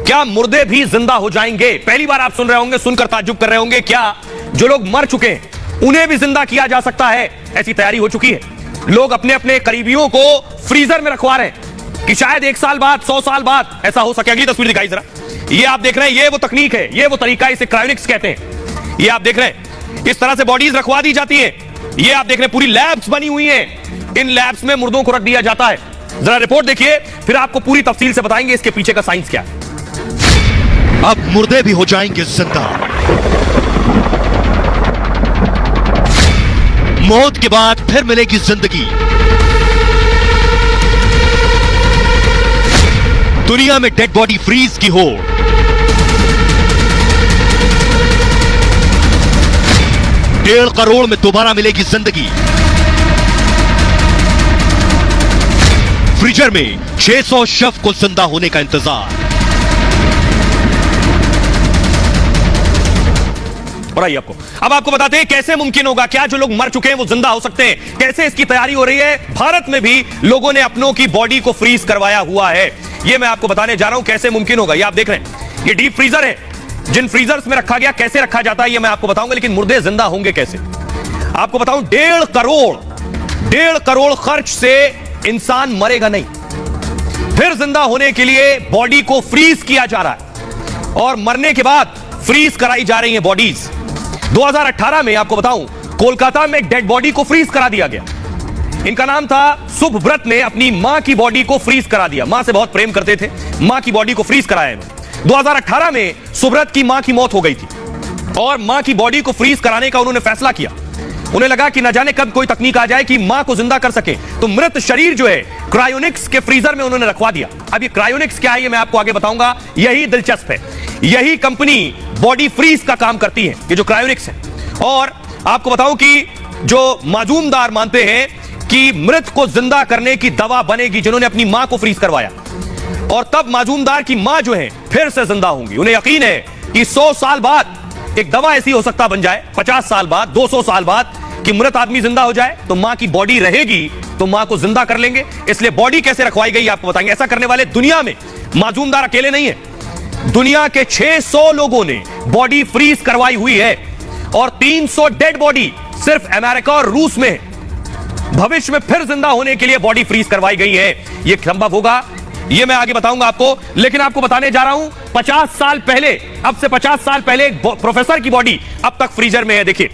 क्या मुर्दे भी जिंदा हो जाएंगे? पहली बार आप सुन रहे होंगे, सुनकर ताज्जुब कर रहे होंगे, क्या जो लोग मर चुके हैं उन्हें भी जिंदा किया जा सकता है? ऐसी तैयारी हो चुकी है। लोग अपने अपने करीबियों को फ्रीजर में रखवा रहे हैं कि शायद 1 साल बाद, 100 साल बाद ऐसा हो सके। अगली तस्वीर दिखाई जरा। ये आप देख रहे हैं, ये वो तकनीक है, ये वो तरीका, इसे क्रायोनिक्स कहते हैं। ये आप देख रहे हैं, इस तरह से बॉडीज रखवा दी जाती है। ये आप देख रहे हैं, पूरी लैब्स बनी हुई हैं। इन लैब्स में मुर्दों को रख दिया जाता है। जरा रिपोर्ट देखिए, फिर आपको पूरी तफसील से बताएंगे इसके पीछे का साइंस क्या है। अब मुर्दे भी हो जाएंगे जिंदा। मौत के बाद फिर मिलेगी जिंदगी। दुनिया में डेड बॉडी फ्रीज की होड़। डेढ़ करोड़ में दोबारा मिलेगी जिंदगी। फ्रीजर में 600 शव को जिंदा होने का इंतजार। और आइए आपको अब आपको बताते हैं कैसे मुमकिन होगा, क्या जो लोग मर चुके हैं वो जिंदा हो सकते हैं, कैसे इसकी तैयारी हो रही है। भारत में भी लोगों ने अपनों की बॉडी को फ्रीज करवाया हुआ है। ये मैं आपको बताने जा रहा हूं कैसे मुमकिन होगा। ये आप देख रहे हैं, ये डीप फ्रीजर है। जिन फ्रीजर्स में रखा गया, कैसे रखा जाता है ये मैं आपको बताऊंगा, लेकिन मुर्दे जिंदा होंगे कैसे आपको बताऊं। 1.5 करोड़ खर्च से इंसान मरेगा नहीं, फिर जिंदा होने के लिए बॉडी को फ्रीज किया जा रहा है और मरने के बाद फ्रीज कराई जा रही है बॉडीज। 2018 में आपको बताऊं, कोलकाता में एक डेड बॉडी को फ्रीज करा दिया गया। इनका नाम था सुभव्रत ने अपनी मां की बॉडी को फ्रीज करा दिया। मां से बहुत प्रेम करते थे, मां की बॉडी को फ्रीज कराया इन्होंने। 2018 में सुभव्रत की मां की मौत हो गई थी और मां की बॉडी को फ्रीज कराने का उन्होंने फैसला किया। उन्हें लगा कि न जाने कब कोई तकनीक आ जाए कि मां को जिंदा कर सके, तो मृत शरीर जो है क्रायोनिक्स के फ्रीजर में उन्होंने रखवा दिया। अब ये क्रायोनिक्स क्या है ये मैं आपको आगे बताऊंगा। यही दिलचस्प है, यही कंपनी बॉडी फ्रीज का काम करती है, ये जो क्रायोनिक्स है। और आपको बताऊं कि जो माजूमदार मानते हैं कि मृत को जिंदा करने की दवा बनेगी, जिन्होंने अपनी मां को फ्रीज करवाया, और तब माजूमदार की मां जो है फिर से जिंदा होंगी। उन्हें यकीन है कि 100 साल बाद एक दवा ऐसी हो सकता बन जाए, 50 साल बाद, 200 साल बाद, कि मृत आदमी जिंदा हो जाए तो मां की बॉडी रहेगी, तो मां को जिंदा कर लेंगे। इसलिए बॉडी कैसे रखवाई गई आपको बताएंगे। ऐसा करने वाले दुनिया में माजूमदार अकेले नहीं है, दुनिया के 600 लोगों ने बॉडी फ्रीज करवाई हुई है और 300 डेड बॉडी सिर्फ अमेरिका और रूस में भविष्य में फिर जिंदा होने के लिए बॉडी फ्रीज करवाई गई है। यह संभव होगा, यह मैं आगे बताऊंगा आपको, लेकिन आपको बताने जा रहा हूं 50 साल पहले, अब से 50 साल पहले एक प्रोफेसर की बॉडी अब तक फ्रीजर में है। देखिए,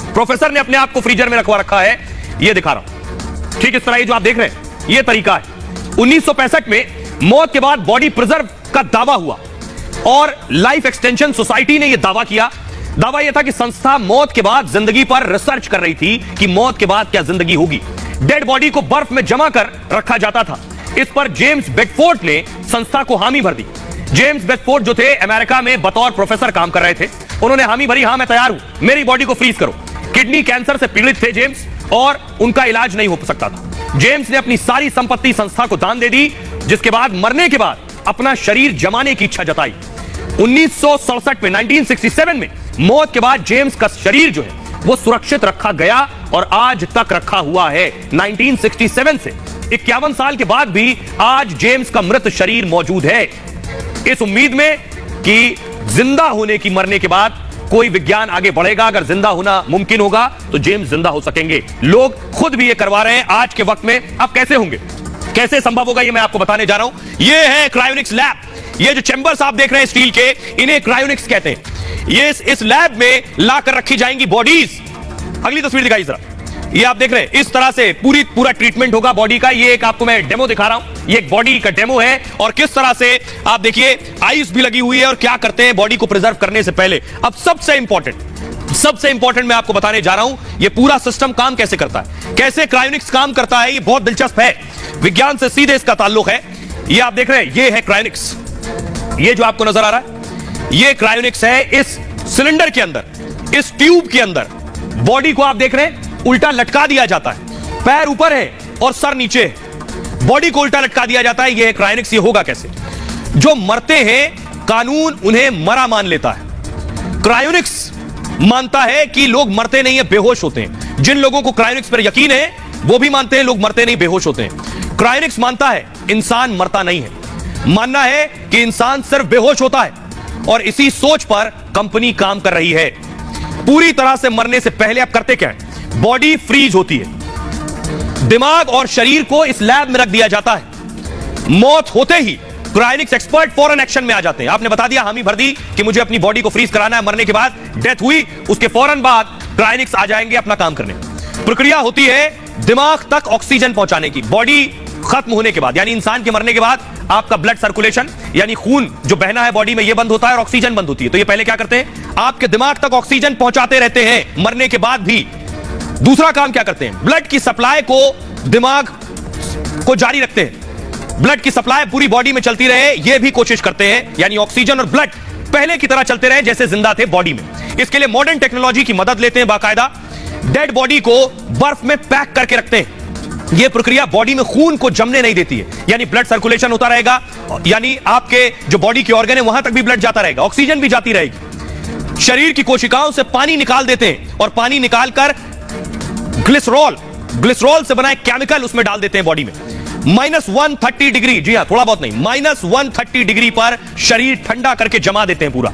प्रोफेसर ने अपने आप को फ्रीजर में रखवा रखा है। यह दिखा रहा हूं, ठीक इस तरह ये जो आप देख रहे हैं, यह तरीका है। 1965 में मौत के बाद बॉडी प्रिजर्व का दावा हुआ और लाइफ एक्सटेंशन सोसाइटी ने यह दावा किया। दावा यह था कि संस्था मौत के बाद जिंदगी पर रिसर्च कर रही थी कि मौत के बाद क्या जिंदगी होगी। डेड बॉडी को बर्फ में जमा कर रखा जाता था। इस पर जेम्स बेडफोर्ड ने संस्था को हामी भर दी। जेम्स बेडफोर्ड जो थे अमेरिका में बतौर प्रोफेसर काम कर रहे थे, उन्होंने हामी भरी, हां मैं तैयार हूं, मेरी बॉडी को फ्रीज करो। किडनी कैंसर से पीड़ित थे जेम्स और उनका इलाज नहीं हो सकता था। जेम्स ने अपनी सारी संपत्ति संस्था को दान दे दी, जिसके बाद मरने के बाद अपना शरीर जमाने की इच्छा जताई। 1967 में 1967 में मौत के बाद जेम्स का शरीर जो है वो सुरक्षित रखा गया और आज तक रखा हुआ है। 1967 से 51 साल के बाद भी आज जेम्स का मृत शरीर मौजूद है, इस उम्मीद में कि जिंदा होने की, मरने के बाद कोई विज्ञान आगे बढ़ेगा। अगर जिंदा होना मुमकिन होगा तो जेम्स जिंदा हो सकेंगे। लोग खुद भी ये करवा रहे हैं आज के वक्त में। अब कैसे होंगे, कैसे संभव होगा, ये मैं आपको बताने जा रहा हूं। ये है क्रायोनिक्स लैब। ये जो चैंबर्स आप देख रहे हैं स्टील के, इन्हें क्रायोनिक्स कहते हैं। ये इस लैब में लाकर रखी जाएंगी बॉडीज। अगली तस्वीर दिखाई जरा। ये आप देख रहे हैं, इस तरह से पूरा ट्रीटमेंट होगा बॉडी का। ये एक आपको मैं डेमो दिखा रहा हूं, ये एक बॉडी का डेमो है और किस तरह से आप देखिए आइस भी लगी हुई है और क्या करते हैं बॉडी को प्रिजर्व करने से पहले। अब सबसे इंपॉर्टेंट मैं आपको बताने जा रहा हूं, ये पूरा सिस्टम काम कैसे करता है, कैसे क्रायोनिक्स काम करता है। ये बहुत दिलचस्प है, विज्ञान से सीधे इसका ताल्लुक है। ये आप देख रहे हैं, ये है क्रायोनिक्स। ये जो आपको नजर आ रहा है, ये क्रायोनिक्स है। इस सिलेंडर के अंदर, इस ट्यूब के अंदर बॉडी को आप देख रहे हैं उल्टा लटका दिया जाता है। पैर ऊपर है और सर नीचे है, बॉडी को उल्टा लटका दिया जाता है। यह क्रायोनिक्स। ये होगा कैसे? जो मरते हैं कानून उन्हें मरा मान लेता है। क्रायोनिक्स मानता है कि लोग मरते नहीं है, बेहोश होते हैं। जिन लोगों को क्रायोनिक्स पर यकीन है वो भी मानते हैं लोग मरते नहीं, बेहोश होते हैं। क्रायोनिक्स मानता है इंसान मरता नहीं है। मानना है कि इंसान सिर्फ बेहोश होता है और इसी सोच पर कंपनी काम कर रही है। पूरी तरह से मरने से पहले आप करते क्या है? बॉडी फ्रीज होती है, दिमाग और शरीर को इस लैब में रख दिया जाता है। मौत होते ही क्रायोनिक्स एक्सपर्ट फौरन एक्शन में आ जाते हैं। आपने बता दिया, हामी भर दी कि मुझे अपनी बॉडी को फ्रीज कराना है, मरने के बाद डेथ हुई, उसके फौरन बाद क्रायोनिक्स आ जाएंगे अपना काम करने। प्रक्रिया होती है दिमाग तक ऑक्सीजन पहुंचाने की। बॉडी खत्म होने के बाद, यानी इंसान के मरने के बाद आपका ब्लड सर्कुलेशन यानी खून जो बहना है बॉडी में, यह बंद होता है और ऑक्सीजन बंद होती है। तो ये पहले क्या करते हैं? आपके दिमाग तक ऑक्सीजन पहुंचाते रहते हैं मरने के बाद भी। दूसरा काम क्या करते हैं? ब्लड की सप्लाई को दिमाग को जारी रखते हैं। ब्लड की सप्लाई पूरी बॉडी में चलती रहे, यह भी कोशिश करते हैं, यानी ऑक्सीजन और ब्लड पहले की तरह चलते रहे जैसे जिंदा थे बॉडी में। इसके लिए मॉडर्न टेक्नोलॉजी की मदद लेते हैं। बाकायदा डेड बॉडी को बर्फ में पैक करके रखते हैं। यह प्रक्रिया बॉडी में खून को जमने नहीं देती है, यानी ब्लड सर्कुलेशन होता रहेगा, यानी आपके जो बॉडी के ऑर्गन है वहां तक भी ब्लड जाता रहेगा, ऑक्सीजन भी जाती रहेगी। शरीर की कोशिकाओं से पानी निकाल देते हैं और पानी निकालकर ग्लिसरॉल से बना एक केमिकल उसमें डाल देते हैं बॉडी में। -130 डिग्री, जी हां, थोड़ा बहुत नहीं, -130 डिग्री पर शरीर ठंडा करके जमा देते हैं पूरा।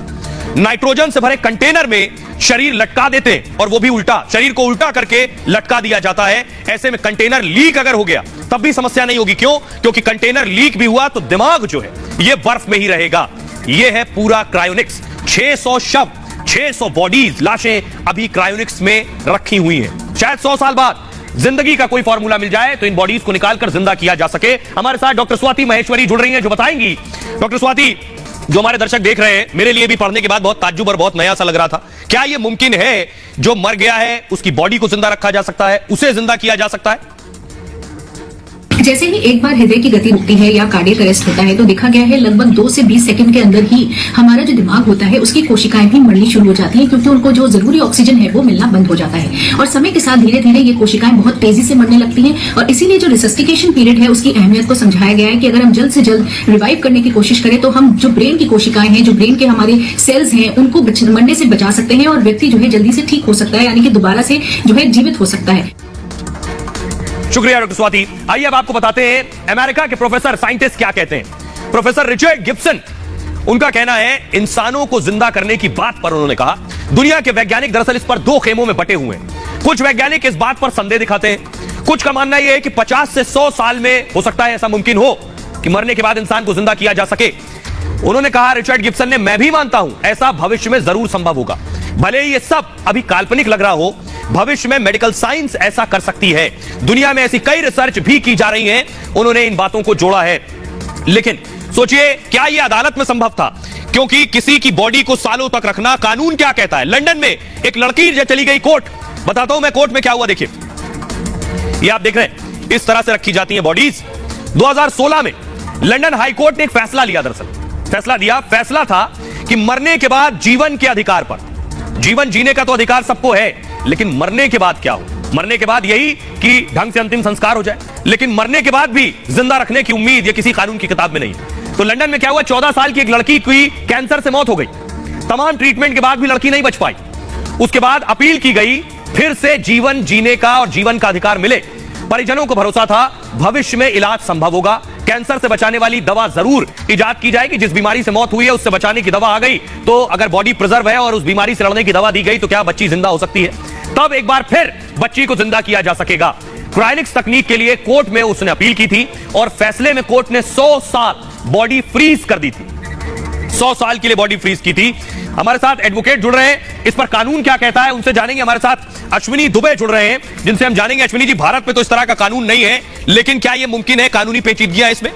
नाइट्रोजन से भरे कंटेनर में शरीर लटका देते हैं, और वो भी उल्टा, शरीर को उल्टा करके लटका दिया जाता है। ऐसे में कंटेनर लीक अगर हो गया तब भी समस्या नहीं होगी। क्यों? क्योंकि कंटेनर लीक भी हुआ तो दिमाग जो है ये बर्फ में ही रहेगा। ये है पूरा क्रायोनिक्स। 600 शव, 600 बॉडीज, लाशें अभी क्रायोनिक्स में रखी हुई हैं। शायद 100 साल बाद जिंदगी का कोई फॉर्मूला मिल जाए तो इन बॉडीज को निकालकर जिंदा किया जा सके। हमारे साथ डॉक्टर स्वाति महेश्वरी जुड़ रही हैं जो बताएंगी। डॉक्टर स्वाति, जो हमारे दर्शक देख रहे हैं, मेरे लिए भी पढ़ने के बाद बहुत ताज्जुब और बहुत नया सा लग रहा था, क्या यह मुमकिन है जो मर गया है उसकी बॉडी को जिंदा रखा जा सकता है, उसे जिंदा किया जा सकता है? जैसे ही एक बार हृदय की गति रुकती है या कार्डियक अरेस्ट होता है तो देखा गया है लगभग 2 से 20 सेकंड के अंदर ही हमारा जो दिमाग होता है उसकी कोशिकाएं भी मरनी शुरू हो जाती हैं, क्योंकि उनको जो जरूरी ऑक्सीजन है वो मिलना बंद हो जाता है। और समय के साथ धीरे धीरे ये कोशिकाएं बहुत तेजी से मरने लगती हैं। और इसीलिए जो रिसस्टिकेशन पीरियड है उसकी अहमियत को समझाया गया है कि अगर हम जल्द से जल्द रिवाइव करने की कोशिश करें तो हम जो ब्रेन की कोशिकाएं हैं, जो ब्रेन के हमारे सेल्स हैं, उनको मरने से बचा सकते हैं और व्यक्ति जो है जल्दी से ठीक हो सकता है, यानी कि दोबारा से जो है जीवित हो सकता है। शुक्रिया डॉक्टर स्वाति। आइए अब आपको बताते हैं अमेरिका के प्रोफेसर साइंटिस्ट क्या कहते हैं। प्रोफेसर रिचर्ड गिब्सन, उनका कहना है इंसानों को जिंदा करने की बात पर उन्होंने कहा दुनिया के वैज्ञानिक दरअसल इस पर 2 खेमों में बटे हुए हैं। कुछ वैज्ञानिक इस बात पर संदेह दिखाते हैं, कुछ का मानना यह है कि 50 से 100 साल में हो सकता है ऐसा मुमकिन हो कि मरने के बाद इंसान को जिंदा किया जा सके। उन्होंने कहा, रिचर्ड गिब्सन ने, मैं भी मानता हूं ऐसा भविष्य में जरूर संभव होगा। भले ही ये सब अभी काल्पनिक लग रहा हो, भविष्य में मेडिकल साइंस ऐसा कर सकती है। दुनिया में ऐसी कई रिसर्च भी की जा रही हैं, उन्होंने इन बातों को जोड़ा है। लेकिन सोचिए, क्या यह अदालत में संभव था? क्योंकि किसी की बॉडी को सालों तक रखना, कानून क्या कहता है? लंदन में एक लड़की जो चली गई कोर्ट, बताता हूं मैं कोर्ट में क्या हुआ, देखिए। ये आप देख रहे हैं, इस तरह से रखी जाती हैं बॉडीज। 2016 में लंदन हाई कोर्ट ने एक फैसला लिया, दरअसल फैसला था कि मरने के बाद जीवन के अधिकार पर, जीवन जीने का तो अधिकार सबको है, लेकिन मरने के बाद क्या हो? मरने के बाद यही कि ढंग से अंतिम संस्कार हो जाए, लेकिन मरने के बाद भी जिंदा रखने की उम्मीद ये किसी कानून की किताब में नहीं है। तो लंदन में क्या हुआ, 14 साल की एक लड़की की कैंसर से मौत हो गई। तमाम ट्रीटमेंट के बाद भी लड़की नहीं बच पाई। उसके बाद अपील की गई, फिर से जीवन जीने का और जीवन का अधिकार मिले। परिजनों को भरोसा था भविष्य में इलाज संभव होगा, कैंसर से बचाने वाली दवा जरूर इजाद की जाएगी। जिस बीमारी से मौत हुई है उससे बचाने की दवा आ गई, तो अगर बॉडी प्रिजर्व है और उस बीमारी से लड़ने की दवा दी गई तो क्या बच्ची जिंदा हो सकती है? तब एक बार फिर बच्ची को जिंदा किया जा सकेगा। क्रायोनिक्स तकनीक के लिए कोर्ट में उसने अपील की थी और फैसले में कोर्ट ने 100 साल बॉडी फ्रीज कर दी थी। 100 साल के लिए बॉडी फ्रीज की थी। हमारे साथ एडवोकेट जुड़ रहे हैं, इस पर कानून क्या कहता है उनसे जानेंगे। हमारे साथ अश्विनी दुबे जुड़ रहे हैं, जिनसे हम जानेंगे। अश्विनी जी, भारत में तो इस तरह का कानून नहीं है, लेकिन क्या यह मुमकिन है? कानूनी पेचीदगियां इसमें?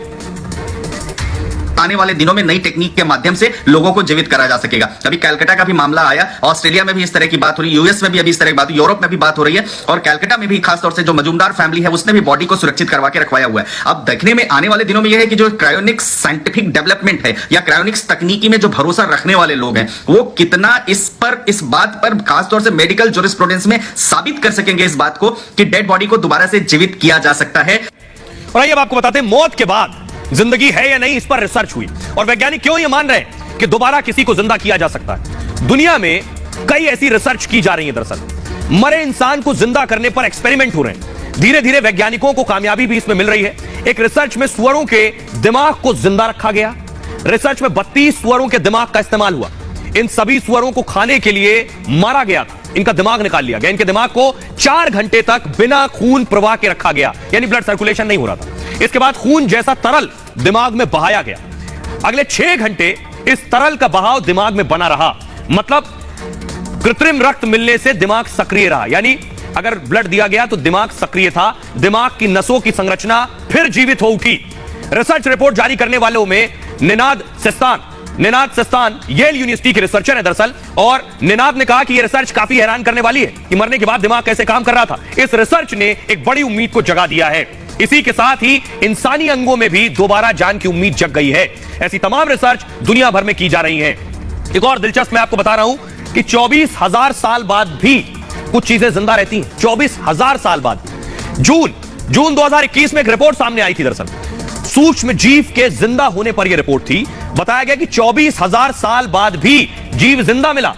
आने वाले दिनों में नई टेक्निक के माध्यम से लोगों को जीवित करा जा सकेगा। अभी कलकत्ता का भी मामला आया, ऑस्ट्रेलिया में भी इस तरह की बात हो रही है, यूएस में भी अभी इस तरह की बात, यूरोप में भी बात हो रही है, और कलकत्ता में भी खासतौर से जो मजूमदार फैमिली है उसने भी बॉडी को सुरक्षित करवा के रखवाया हुआ है। अब देखने में आने वाले दिनों में यह है कि जो क्रायोनिक्स साइंटिफिक डेवलपमेंट है या क्रायोनिक्स तकनीकी में जो भरोसा रखने वाले लोग हैं वो कितना इस बात पर खासतौर से मेडिकल जूरिस्प्रूडेंस में साबित कर सकेंगे इस बात को कि डेड बॉडी को दोबारा से जीवित किया जा सकता है। और आइए अब आपको बताते हैं, मौत के बाद जिंदगी है या नहीं, इस पर रिसर्च हुई और वैज्ञानिक क्यों ये मान रहे हैं कि दोबारा किसी को जिंदा किया जा सकता है। दुनिया में कई ऐसी रिसर्च की जा रही है। दरअसल मरे इंसान को जिंदा करने पर एक्सपेरिमेंट हो रहे हैं। धीरे धीरे वैज्ञानिकों को कामयाबी भी इसमें मिल रही है। एक रिसर्च में सुअरों के दिमाग को जिंदा रखा गया। रिसर्च में 32 सुअरों के दिमाग का इस्तेमाल हुआ। इन सभी सुअरों को खाने के लिए मारा गया था। इनका दिमाग निकाल लिया गया। इनके दिमाग को 4 घंटे तक बिना खून प्रवाह के रखा गया, यानी ब्लड सर्कुलेशन नहीं हो रहा था। इसके बाद खून जैसा तरल दिमाग में बहाया गया। अगले 6 घंटे इस तरल का बहाव दिमाग में बना रहा। मतलब कृत्रिम रक्त मिलने से दिमाग सक्रिय रहा, यानी अगर ब्लड दिया गया तो दिमाग सक्रिय था। दिमाग की नसों की संरचना फिर जीवित हो उठी। रिसर्च रिपोर्ट जारी करने वालों में निनाद सेस्तान येल यूनिवर्सिटी के रिसर्चर है दरअसल, और निनाद ने कहा कि यह रिसर्च काफी हैरान करने वाली है कि मरने के बाद दिमाग कैसे काम कर रहा था। इस रिसर्च ने एक बड़ी उम्मीद को जगा दिया है। इसी के साथ ही इंसानी अंगों में भी दोबारा जान की उम्मीद जग गई है। ऐसी तमाम रिसर्च दुनिया भर में की जा रही है। एक और दिलचस्प मैं आपको बता रहा हूं कि 24,000 साल बाद भी कुछ चीजें जिंदा रहती हैं। 24,000 साल बाद। जून 2021 में एक रिपोर्ट सामने आई थी दरअसल, सूक्ष्म जीव के जिंदा होने पर यह रिपोर्ट थी। बताया गया कि 24,000 साल बाद भी जीव जिंदा मिला।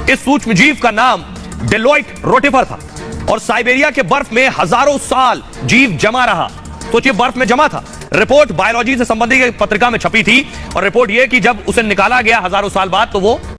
इस सूक्ष्म जीव का नाम डेलोइट रोटिफर था और साइबेरिया के बर्फ में हजारों साल जीव जमा रहा। सोचिए, बर्फ में जमा था। रिपोर्ट बायोलॉजी से संबंधित पत्रिका में छपी थी और रिपोर्ट यह कि जब उसे निकाला गया हजारों साल बाद तो वो